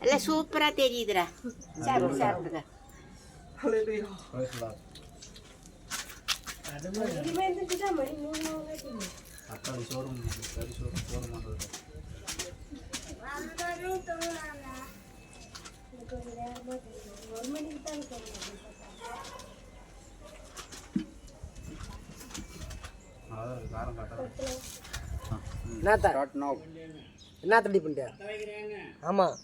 எல்லாம் சூப்பராக தெரியுதுடா. சாப்பிடுங்க சாப்பிடுங்க. தக்காளி சோறும் கறி சோறும் போதுமானது. காரம் என்ன தடி பண்ணிட்டியா? ஆமாம்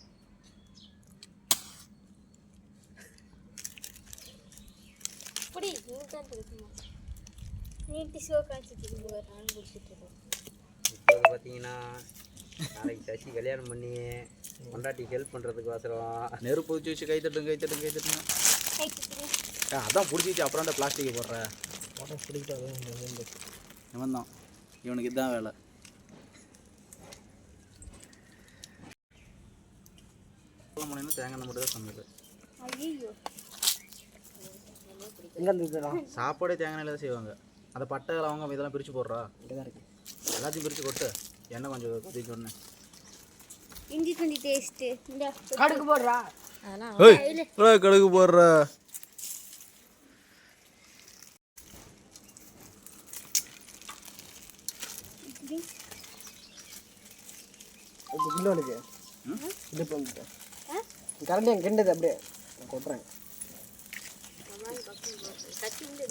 பார்த்தீங்கன்னா நாளைக்கு சசி கல்யாணம் பண்ணி கொண்டாட்டி ஹெல்ப் பண்ணுறதுக்கு அவசரம் நெருப்பு வச்சு வச்சு கை தட்டுங்க கை தட்டுங்க கை தட்டுங்க. அதான் பிடிச்சி வச்சு அப்புறம் அந்த பிளாஸ்டிக்கை போடுற இவன் தான். இவனுக்கு இதுதான் வேலை. தேங்காய் மட்டும் தான் சமையல். சாப்பாடே தேங்காய் எண்ணெயில் தான் செய்வாங்க. அந்த பட்டை அவங்க இதெல்லாம் பிரித்து போடுறா. எல்லாத்தையும் பிரித்து கொட்டு. எண்ணெய் கொஞ்சம் கொதிக்க சொன்னேன். இஞ்சி கொஞ்சம் டேஸ்ட்டு. கடுகு போடுறா. கடுகு போடுற. இன்னொன்று இது பண்ணிட்டேன். கரண்டி என் கிண்டது அப்படியே நான் கொட்டுறேன்.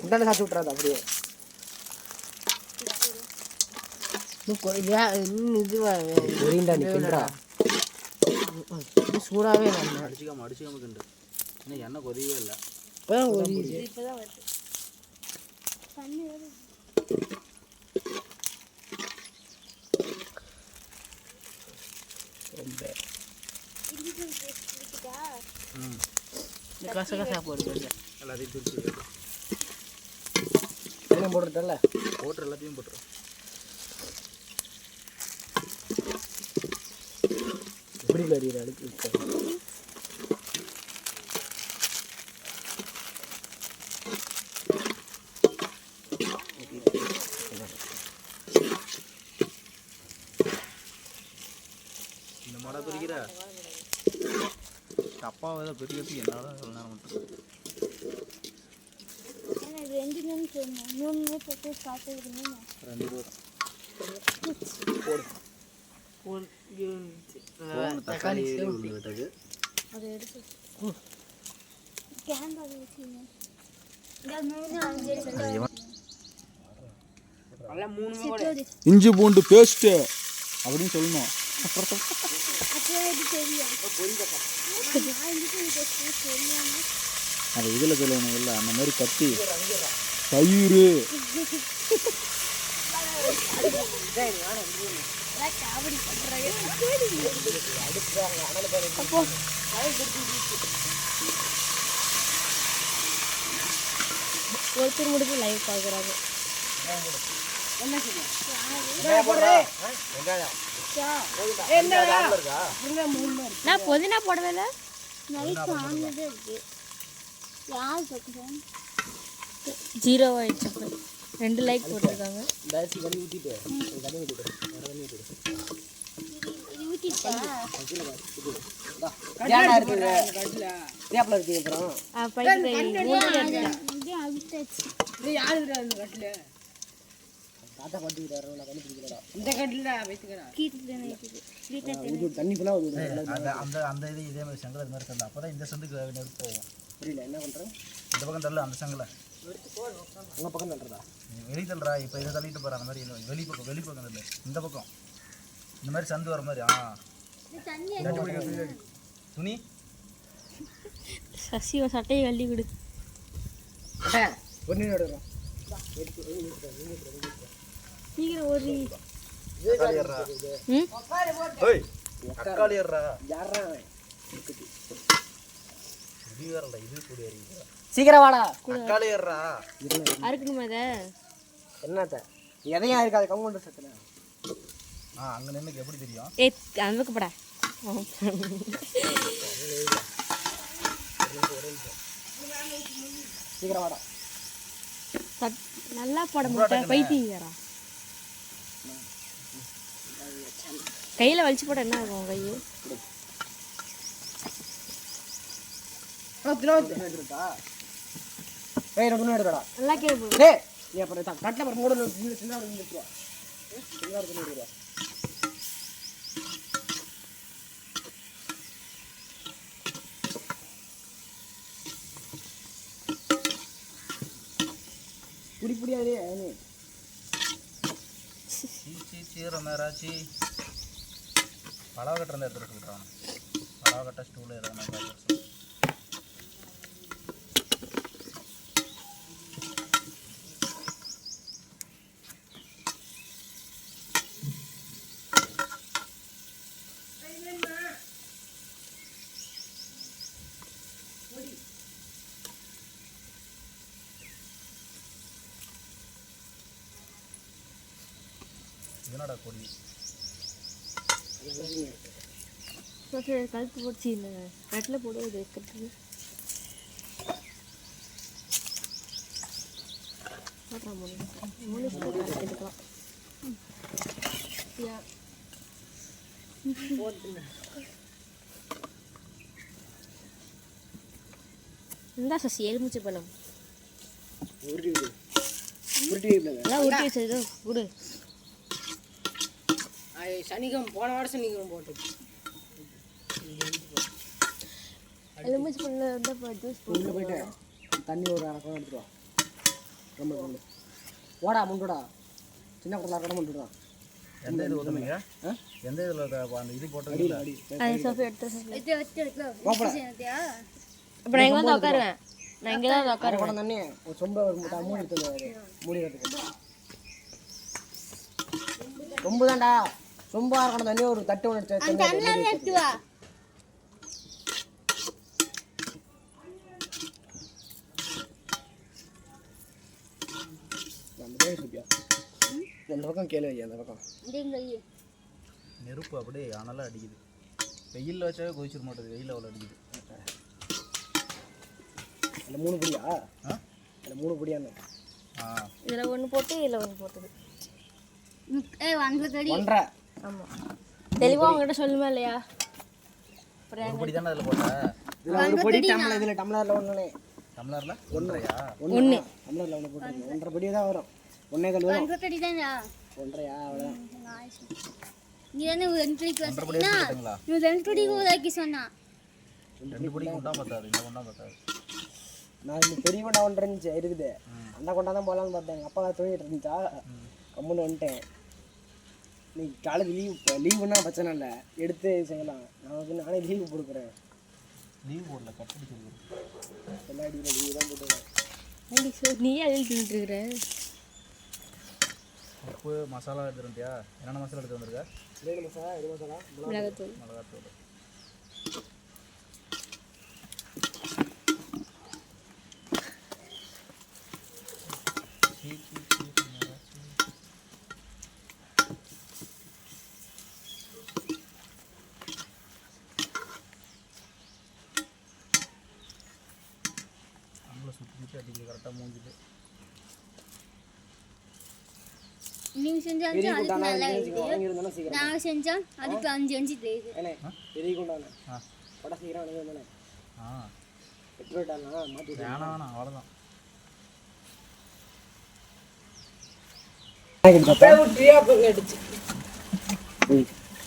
உண்டான சாப்பிட்டு விட்றாது அப்படியே. சூடாகவே அடிச்சுக்காம கிண்டு. இன்னும் எண்ணெய் கொதியவே இல்லை. எல்லாத்தையும் பிரிச்சு போட்டுட்டல போட்டுரு. எல்லாத்தையும் போட்டுரு. எப்படி அறியிற அடுக்கு இந்த மாடா பிரிக்கிற அப்பாவை ஏதோ பிரிக்கிறதுக்கு என்னால நேரம் மட்டும் 2 நிமிஷம் 3 நிமிஷம் சாப்பிட்டு 2 போடு. தக்காளி விட்டது. அதை எடுத்து கேமரா வச்சுங்க. இஞ்சி பூண்டு பேஸ்ட்டு அப்படின்னு சொல்லணும். அது இதில் சொல்லணும் இல்லை. அந்த மாதிரி கத்தி தயிர் ஒருத்தர் முடிஞ்சு லைவ் பார்க்குறாங்க. நான் புதினா போடவே இல்லை. லைட் ஆனதே இருக்கு. யார் பார்க்குறேன் 0 ஆயிடுச்சு. 2 லைக் போட்டிருக்காங்க. அந்த இது இதே மாதிரி செங்கல் மாதிரி தரல. அப்போ தான் இந்த செண்டுக்கு நெருப்பு போகும். புரியல என்ன பண்ணுறேன்? இந்த பக்கம் தரல அந்த செங்கலை உங்கள் பக்கம் தள்ளுறதா? வெளியே தள்ளுறா. இப்போ இதை தள்ளிட்டு போகிற அந்த மாதிரி வெளி பக்கம் இல்லை. இந்த பக்கம் இந்த மாதிரி சந்து வர மாதிரி. துணி சசி சட்டையை கள்ளி விடு. சீக்கிரம் ஓடி. சீக்கிரம் வாடா. அறுக்கணுமா இதை? என்னத்த எதையும் இருக்காது. கவுண்ட் சத்துல அங்கே நின்று எப்படி தெரியும்? அந்த படா சீக்கிரம் வாடா. நல்லா போட மாட்டேன் பைத்தியரா. கையில் வலிச்சு போட என்ன ஆகும் கையை? எடுத்துட்டா ஏய் ரெண்டு எடுத்துடா நல்லா கேட்போம். டேய் நீ அப்புறம் தட்டில் அப்புறம் மூட சின்ன எடுத்துருவா சின்ன எடுத்துருவா புடி புடியாதே மேராச்சி பழவ கட்டை இருந்தால் எடுத்துகிட்டு சொல்கிறான். பழவ கட்டை ஸ்டூல் எதாவது என்னடா கொடி கழுத்து போச்சு இல்லை கட்டில் போடுவது வைக்கிறதுக்கு எடுக்கலாம். இந்தா சசி எலுமிச்சை பழம் எல்லாம் உருட்டி வச்சது கொடு. சனிக்கிழமை போன வாரம் சனிக்கிழமை போட்டு எலுமிச்சை பழம் இருந்தால் ஜூஸ் உள்ளே போயிட்டு தண்ணி ஒரு அரை குடம் எடுத்துருவா ரொம்ப கொண்டு ஓடா முண்டுடா சின்ன குடத்தில் அரை குடம் முண்டுடா எந்த இது ஊற்றுனீங்க? எந்த இதில் அந்த இது போட்டு அது சோஃபா எடுத்து இப்போ நான் இங்கே வந்து உட்காருவேன். நான் இங்கே தான் வந்து அரை குடம் தண்ணி ஒரு சொம்ப ஒரு மூணு எடுத்து மூடிக்கிறதுக்கு ரொம்ப தான்டா ரொம்ப அரை குடம் தண்ணி ஒரு தட்டு ஒன்று எடுத்து இந்த பக்கம் கேள்வி வையா அந்த பக்கம் நெருப்பு அப்படியே அனலாக அடிக்குது. வெயிலில் வச்சாவே கொதிச்சிட மாட்டேது, வெயில் அவ்வளோ அடிக்குது. அந்த 3 பொடியா அந்த 3 பொடியான்னு இதில் ஒன்று போட்டு இதில் ஒன்று போட்டது 1.5 ஆமாம். தெளிவாக உங்ககிட்ட சொல்லுமா இல்லையா? ஒரு பொடி தானே அதில் போட்டேன். இதில் ஒரு பொடி டம்ளர் இதில் டம்ளரில் ஒன்றுனே டம்ளரில் ஒன்றையா? ஒன்று டம்ளரில் ஒன்று போட்டு 1.5 பொடி தான் வரும். 1.25 வரும் 1.5 அவ்வளோதான். ரெண்டு பொடி கொண்டா பத்தாது, இந்த கொண்டா பத்தாது. நான் இந்த பெரிய கொண்டா ஒன்று இருந்துச்சு இருக்குது, அந்த கொண்டா தான் போகலான்னு பார்த்தேன். எங்கள் அப்பா தூங்கிட்டு இருந்துச்சா கம்முன்னு வந்துட்டேன். இன்னைக்கு காலேஜ் லீவுன்னா பிரச்சனை இல்லை, எடுத்து செய்யலாம். நானே லீவு கொடுக்குறேன். லீவ் போடல, கட்டடி சொல்லுவேன். எல்லா அடிக்கிற லீவு தான் போட்டுருவேன். நீயே அதில் தின்னுட்டு இருக்கிற. உப்பு மசாலா எடுத்துருந்தியா? என்னென்ன மசாலா எடுத்து வந்திருக்க? பிரியாணி மசாலா, இது மசாலா, மிளகாத்தூள், மிளகாத்தூள். சுற்றி அடிக்க கரெக்டாக மூஞ்சிட்டு நீங்க செஞ்சா அதுக்கு நல்லா இருக்கு. நான் செஞ்சா அதுக்கு 5 அஞ்சு தெரியுது. பெரிய கொண்டானே பட சீக்கிரம் அனுப்பிதானே. பெட்ரோட்டானா மாற்றி வேணாம் அவ்வளோதான்.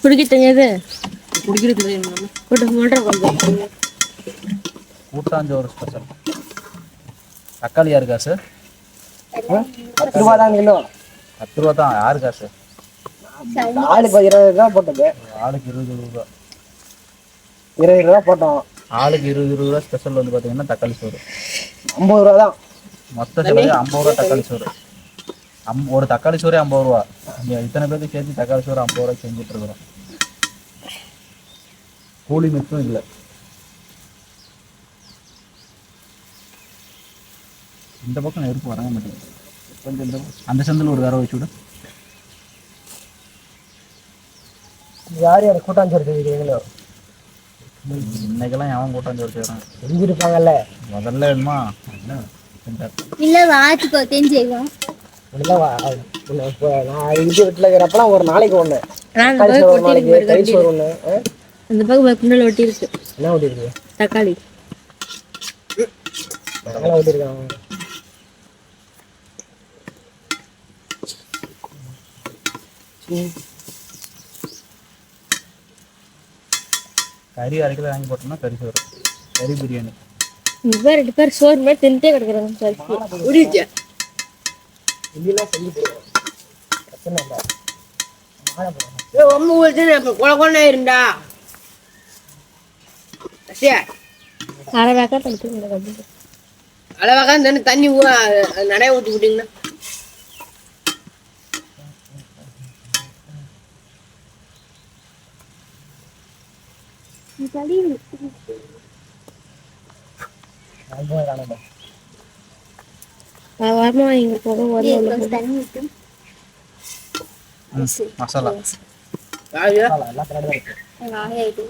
குடிக்க தெரியாது, குடிக்கிறது கூட்டாஞ்சோறு ஸ்பெஷல். தக்காளி யாரு காசு? 10 ரூபா தான் கிலோ. 10 ரூபா தான். யாரு காசு? ஆளுக்கு 20 ரூபா போட்டது. ஆளுக்கு 20 ரூபா. 20 ரூபா போட்டோம். ஆளுக்கு 20 ரூபா. ஸ்பெஷல் வந்து பார்த்தீங்கன்னா தக்காளி சோறு 50 ரூபா தான். மொத்த செலவு 50 ரூபா தக்காளி சோறு. ஒரு தக்காளி சோறே 50 ரூபா. இத்தனை பேருக்கு சேர்த்து தக்காளி சோறு 50 ரூபாய்க்கு செஞ்சுட்டு இருக்கிறோம். கூலி மிச்சம் இல்லை. இந்த பக்கம் நெருப்பு வரவே மாட்டேங்குது. கொஞ்சம் இந்த அந்த சந்தில் ஒரு வேற வச்சு விடு. யார் யார் கூட்டாஞ்சோறு செய்வீங்களோ? இன்னைக்கெல்லாம் எவன் கூட்டாஞ்சோறு செய்கிறான்? செஞ்சுருப்பாங்கல்ல. முதல்ல வேணுமா? இல்ல வாரத்துக்கு ஒரு டைம் செய்வோம். நான் இங்கே வீட்டில் இருக்கிறப்பலாம் ஒரு நாளைக்கு ஒன்று, ஒரு நாளைக்கு ரைஸ் ஒன்று. இந்த பக்கம் குண்டல் ஒட்டி இருக்கு. என்ன ஒட்டி இருக்கு? தக்காளி நல்லா ஓட்டிருக்கான். கறி அரைக்கில வாங்கி போட்டோம்னா கறி சோறு, கறி பிரியாணி. இப்போ 2 பேர் சோறு மாதிரி தின்ட்டே கிடக்குறாங்க சார். முடிச்சு இதெல்லாம் செஞ்சு போடுவோம், பிரச்சனை இல்லை. மாலை போடுவோம். ஒம்பு ஊற்றி கொலை கொண்டே இருந்தா சரி அரைவாக்கா தடுத்து அளவாக தண்ணி நிறைய ஊற்றி விட்டீங்கன்னா வரமா இங்க போக வரல தண்ணி விட்டு மசாலா எல்லாம் கரெக்டாக இருக்கு.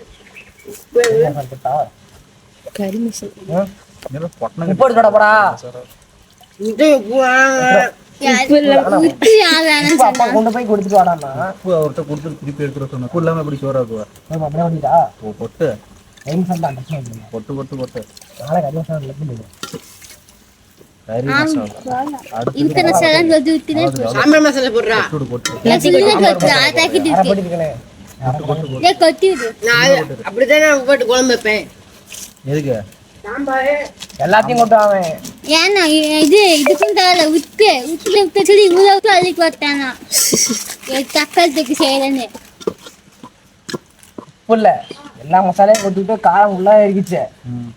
கறி மசாலா பொட்டணம் இப்போ எடுத்துடா அப்பா கொண்டு போய் கொடுத்துட்டு வாடாண்ணா. உப்பு அவர்கிட்ட கொடுத்து திருப்பி எடுத்துட சொன்னேன். உப்பு இல்லாமல் எப்படி சோறாக்குவா? அப்படியே ஓட்டிட்டா பொட்டு டைம் சொன்னா பிரச்சனை இல்லை. பொட்டு பொட்டு பொட்டு நாளை கறி மசாலா இல்லை. கறி மசாலா அடுத்து இத்தனை சேலம் வந்து விட்டுனே சாம்பார் மசாலா போடுறா பொட்டு பொட்டு போட்டுருக்கேன். கொட்டி விடு. நான் அப்படித்தான் போட்டு குழம்பு வைப்பேன். எதுக்கு? சாம்பார் எல்லாத்தையும் கொண்டு வாங்க. ஏன்னா இதுக்கும் தேவை உப்பு உப்பு சொல்லி இவ்வளோ அள்ளிக்கு வட்டானா தக்காளி தொக்கு செய்யறேன்னு. உப்பு இல்லை, எல்லா மசாலையும் கொட்டிட்டு காரம் உள்ளே இருக்குச்சு.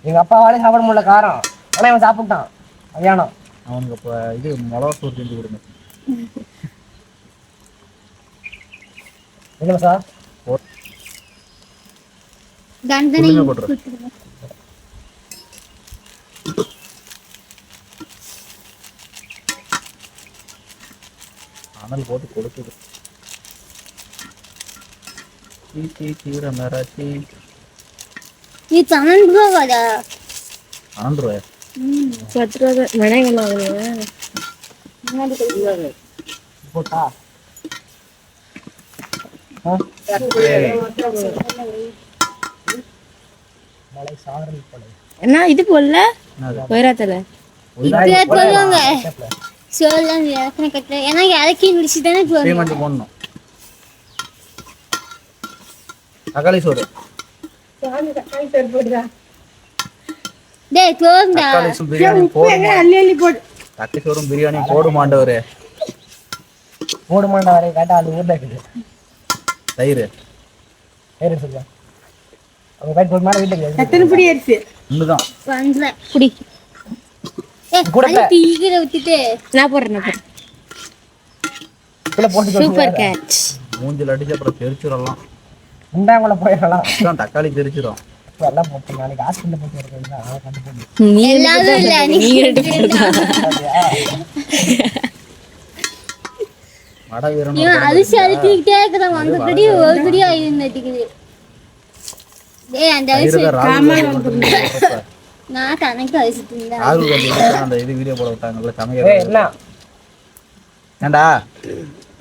எங்க அப்பாவாலே சாப்பிட முடியல காரம். ஆனா இவன் சாப்பிட்டான் மதியானம். அவனுக்கு இப்போ இது மிளகா சோறு செஞ்சு கொடுங்க. என்ன மசா? தண்டனை புளிங்க போட்டுரு. அனல் போட்டு கொடுக்குது. கீரை மிராச்சி இது 12 ரூபாடா. 12 ரூபாயா? 10 ரூபா மனைகளாக போட்டா மலை சாரல் கொலை. என்ன இது போடல வைராத்தல போடுவாங்க சோளம் இறக்குன கட்ட ஏன்னா இறக்கி முடிச்சு தானே கொஞ்சம் போடணும். தக்காளி சோறு டேய் போடுடா. தக்காளி சோறு பிரியாணி போடு. தக்காளி சோறும் பிரியாணி போடு மாண்டவரே. போடுமாண்டா வரை கேட்டா அது ஊர்ல இருக்குது. தயிர் தயிர் சொல்லுவா அவங்க கைட்டு ஒரு மேலே வீட்டுக்கு எத்தனை பிடி அரிசி இன்னுதான் பண்ற குடி கூட தீகிற விட்டுட்டு நான் போடுறேன் போட்டு சூப்பர் கேட்ச். மூஞ்சில் அடிச்சு அப்புறம் தெரிச்சிடலாம். உண்டாங்குள்ள போயிடலாம். தக்காளி தெரிச்சிடும். எல்லாம் போட்டு நாளைக்கு ஹாஸ்பிட்டல் போட்டு இருக்கேன். எல்லாரும் இல்ல நீங்க வட வீரன் அரிசி அரிக்கிட்டே இருக்கிறான். அந்த படி ஒரு படியா இருந்துட்டுக்குது. டேய் அந்த அரிசி நான் கணக்கு அரிசி தின்னேன். ராகுல் காந்தி அந்த இது வீடியோ போட விட்டாங்கல்ல சமையல். என்ன ஏண்டா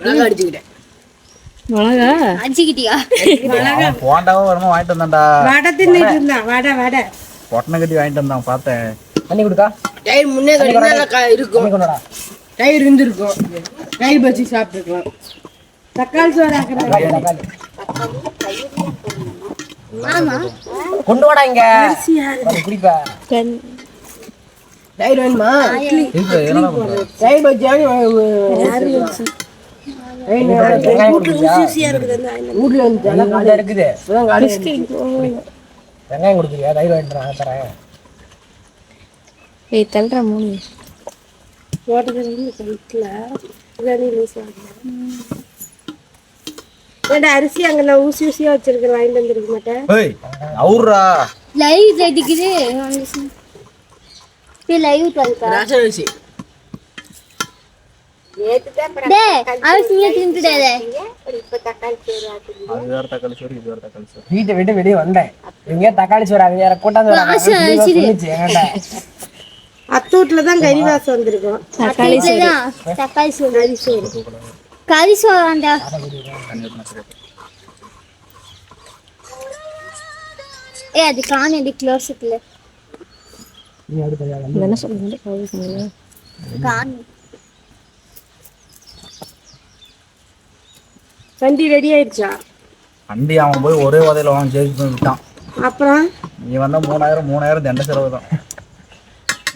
மிளகா அடிச்சுக்கிட்டேன். மிளகா அடிச்சுக்கிட்டியா? போண்டாவும் வரமா வாங்கிட்டு வந்தான்டா. வடை தின்னுட்டு இருந்தான். வடை பொட்டனை கட்டி வாங்கிட்டு வந்தான் பார்த்தேன். தண்ணி கொடுக்கா தயிர் முன்னே கட்டினா இருக்கும். தண்ணி கொண்டுடா. தயிர் இருந்திருக்கும். தயிர் பச்சி சாப்பிட்டுருக்கலாம். தக்காளி சோறு ஆக்குறேன். தக்காளி ஆமா கொண்டு வாடா இங்க குடிப்ப. தயிர் வேணுமா? இருக்கு என்னடா பண்ற? தயிர் பச்சி வீட்டுல வந்து இருக்குது வெங்காயம் கொடுக்குறியா? தயிர் வாங்கிட்டு தரேன். ஏய் தள்ளுற மூணு அரிசி அங்கே ஊசி ஊசியா வச்சிருக்கேன் வாங்கிட்டு வந்துருக்க மாட்டேன். ஏய் அவுர்ரா லைவ் அடிக்குது. லைவ் தள்ளுறா ரசம் அரிசி. டேய் அரிசி தின்னுடாத. அது வேற தக்காளி சோறு இது வேற தக்காளி சோறு. வீட்டை விட்டு வெளியே வந்தேன். இங்க தக்காளி சோறு அது வேற கூட்டாந்து என்கிட்ட அத்தை வீட்டுல தான் கறி வாசம் வந்திருக்கும். தக்காளி சோறு தக்காளி சோறு கறி சோறு கறி சோறு அந்த அது காணடி க்ளோஸ்ல நீ அடுத்த என்ன சொல்லுங்க வண்டி ரெடி ஆயிடுச்சா? வண்டி அவன் போய் ஒரே உதையில வாங்க ஜெயிச்சு போய் விட்டான். அப்புறம் இவன் தான் 3000 தண்ட செலவு தான்.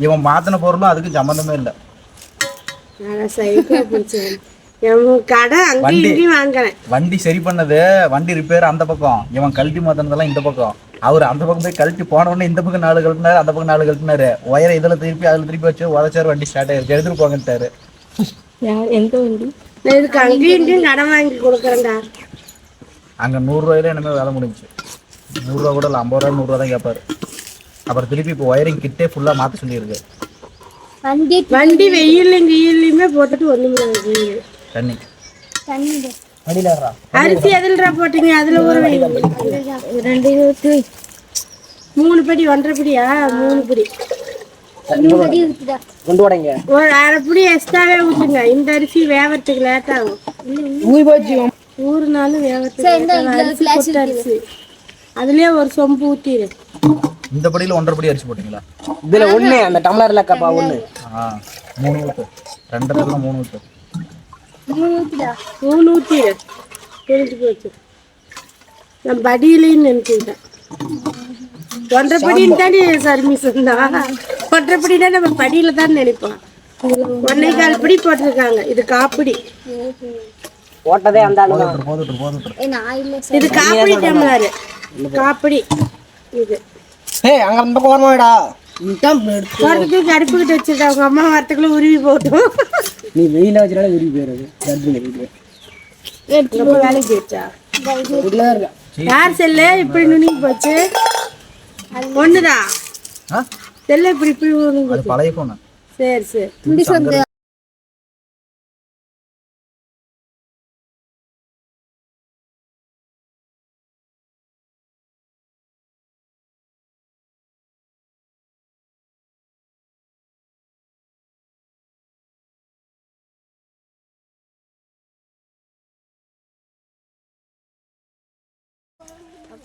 இவன் மாத்தின பொருளும் அதுக்கு சம்மந்தமே இல்லை. கடை அங்கேயும் வாங்கினேன். வண்டி சரி பண்ணது, வண்டி ரிப்பேர் அந்த பக்கம், இவன் கழட்டி மாத்தினதெல்லாம் இந்த பக்கம். அவர் அந்த பக்கம் போய் கழட்டி போன உடனே இந்த பக்கம் 4 கழட்டினாரு, அந்த பக்கம் 4 கழட்டினாரு. ஒயரை இதுல திருப்பி அதுல திருப்பி வச்சு உதச்சாரு. வண்டி ஸ்டார்ட் ஆயிடுச்சு. எடுத்துட்டு போங்கட்டாரு. எந்த வண்டி? இதுக்கு அங்கேயும் கடன் வாங்கி கொடுக்குறேன்டா. அங்க 100 ரூபாயில என்னமே வேலை முடிஞ்சுச்சு. 100 ரூபா கூட இல்லை, 50 ரூபா 100 ரூபா தான் கேட்பாரு. அப்புறம் திருப்பி இப்போ ஒயரிங் கிட்டே ஃபுல்லா மாத்த சொல்லியிருக்கு. வண்டி வெயிலையுமே போட்டுட்டு ஒண்ணு தண்ணி அரிசி எதுலடா போட்டீங்க? அதுல ஒரு 3 படி 1.5 படியா? 3 படி கொண்டு வாடங்க. ஒரு 1/2 படி எக்ஸ்ட்ராவே ஊத்துங்க. இந்த அரிசி வேவறதுக்கு லேட் ஆகும். ஊறுனாலும் வேவறதுக்கு அரிசி அதுலயே ஒரு சொம்பு ஊத்திரு. இந்த படியில 1.5 படி அரிசி போட்டீங்களா? இதுல ஒண்ணு அந்த டம்ளர்ல கப்பா ஒண்ணு. 3 ஊத்து. 2 இடத்துல 3 ஊத்து. 3 ஊத்திரு. தெரிஞ்சு போச்சு. நான் படியிலையும் நினைச்சுட்டேன். 1.5 படின்னு தானே சர்வீஸ் தான். 1.5 படினா நம்ம படியில தான் நினைப்போம். 1.25 படி போட்டிருக்காங்க. இது காப்பிடி. போட்டதே அந்த ஆளு. இது காப்பிடி டம்ளர். காப்பிடி இது. ஏய் அங்க அந்த பக்கம் வரமாடா. போறதுக்கு அடுப்பு கிட்ட வச்சிருக்கா. அவங்க அம்மா வரத்துக்குள்ள உருவி போட்டோம். நீ வெயில வச்சிரால உருவி போயிடுது. வேலைக்கு போயிடுச்சா? யார் செல்லு இப்படி நுனிக்கு போச்சு? ஒண்ணுதான் செல்லு இப்படி இப்படி அது பழைய போன. சரி சரி.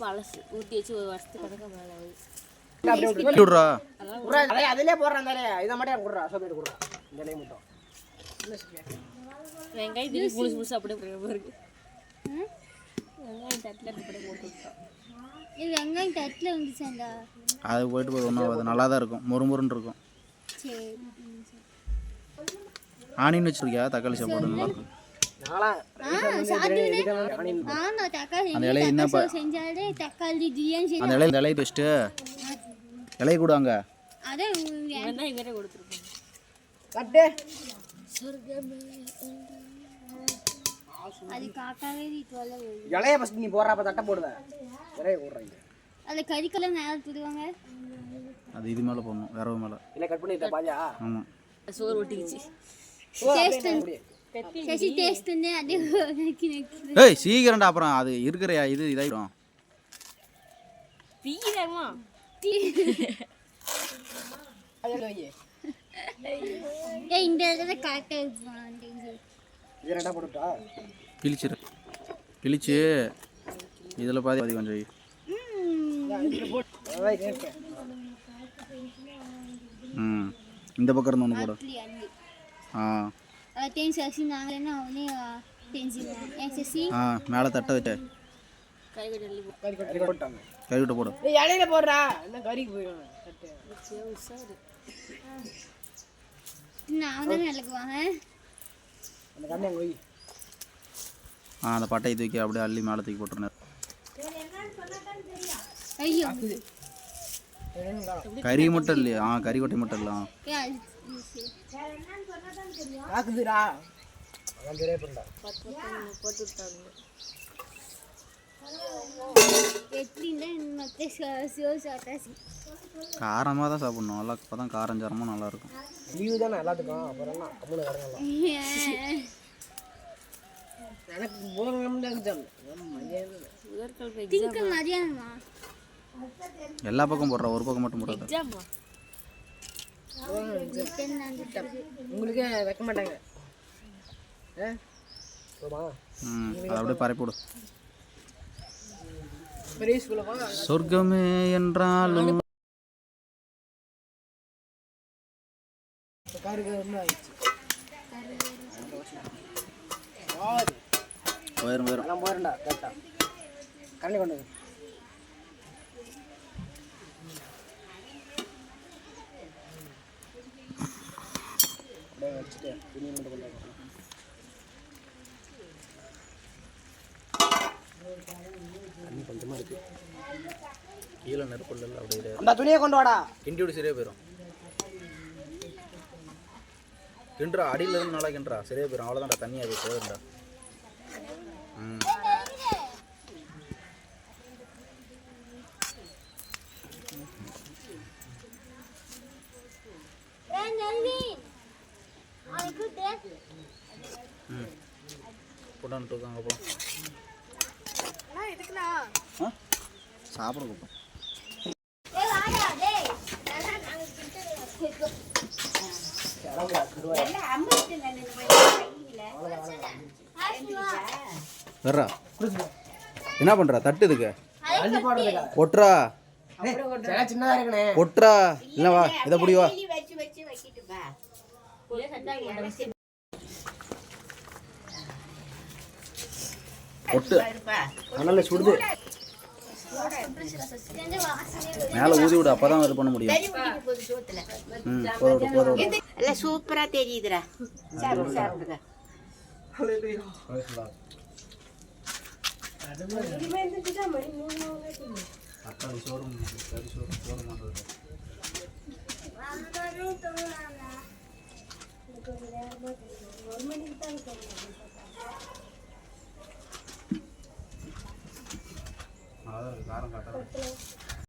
பழசு ஊற்றி வச்சு ஒரு வருஷத்துக்கு கணக்கு மேலே அதுலயே போடுறாங்க. இதை மட்டும் குடுறா. சோப்பிட்டு குடுறா. இந்த இலையை மட்டும் வெங்காயம் திருப்பி புதுசு புதுசு அப்படியே இருக்கு. வெங்காயம் தட்டில் அப்படியே போட்டு விட்டோம். இது வெங்காயம் தட்டில் வந்துச்சாண்டா. அது போயிட்டு போய் ஒன்றும் அது நல்லா தான் இருக்கும். முறுமுறுன்னு இருக்கும். சரி ஆனியன் வச்சுருக்கியா? தக்காளி சாப்பாடு நல்லா இருக்கும். அந்த இலையை என்ன அந்த இலையை வச்சுட்டு இலையை கூட அங்கே இலைய ஃபர்ஸ்ட் நீ போடுறப்ப தட்டை போடுவேன். இலைய போடுறாங்க. அது கறிக்கெல்லாம் நேரா துடுவாங்க. அது இது மேலே போடணும், விரவு மேலே. இல்லை கட் பண்ணிட்டா பாஜா. ஆமாம். சோறு ஒட்டிக்கிச்சு. சசி டேஸ்ட் வந்து அதே ஏய் சீக்கிரம்டா, அப்புறம் அது இருக்கிற இது இதாயிடும். பீரமா ஏய் இந்த இடத்துல கரெக்டா இருக்கு. இது ரெண்டா போடுடா. கிழிச்சிரு. கிழிச்சு இதில் பாதி கொஞ்சம் வை. இந்த பக்கம் இருந்து ஒன்று போடு. தேன் சசி நாங்களேன்னா அவனே தெரிஞ்சுக்குவேன். ஏன் சசி மேலே தட்டை வச்ச கறிவிட்ட போடு. இலையில போடுறா. என்ன கறிக்கு போயிடும். நான் தான் நிலக்குவாங்க. அந்த கண்ணை அங்கே வை. அந்த பட்டையை தூக்கி அப்படியே அள்ளி மேலே தூக்கி போட்டுருந்தார். ஐயோ கறி மட்டும் இல்லையா? கறி கொட்டை மட்டும் இல்லை. ஆக்குதுடா. அதான் பெரிய பண்ணா. போட்டு விட்டாங்க. காரமாக தான் சாப்பிடணும். நல்லா இப்போ தான் காரம் சாரமாக நல்லாயிருக்கும். லீவு தானே எல்லாத்துக்கும். அப்புறம் என்ன கம்முன்னு கடங்கலாம். எனக்கு எல்லா பக்கம் போடுற, ஒரு பக்கம் மட்டும் போடுறது. உங்களுக்கு வைக்க மாட்டாங்க. அதை அப்படியே பரப்பிவிடு. பெரிய ஸ்கூலில் சொர்க்கமே என்றாலும் ஆயிடுச்சு. போயிடும் எல்லாம் போயிருண்டா கரெக்டா கரண்டி கொண்டு வந்து. அப்படியே வச்சுட்டு துணி மட்டும் கொண்டு வரணும். தண்ணி கொஞ்சமாக இருக்குது. கீழே நெருப்புள்ள அப்படியே அந்த துணியை கொண்டு வாடா. கிண்டி விட சரியாக போயிடும். கிண்டுறா, அடியில் இருந்து நல்லா கிண்டுறா, சரியாக போயிடும். அவ்வளோதான்டா, தண்ணி அது போயிடும்டா. ம் ம் போட்டான்னு தூக்காங்க போ. சாப்பிட கூப்பிடும். வர்றா என்ன பண்ணுறா? தட்டு இதுக்கு ஒட்டுறா, சின்னதா இருக்குண்ணே. ஒட்டுறா. இல்லை வா, இதை பிடி வா. ஒட்டு அதனால சுடுது. மேலே ஊதி விடு, அப்போ தான் இது பண்ண முடியும். ம் போதும் போதும். எல்லாம் சூப்பரா தெரியுதுடா. சாப்பிடு சாப்பிடுங்க. தக்காளி சோறும் கறி சோறும் போதுமானது. அதான் காரம் காட்டுறேன்.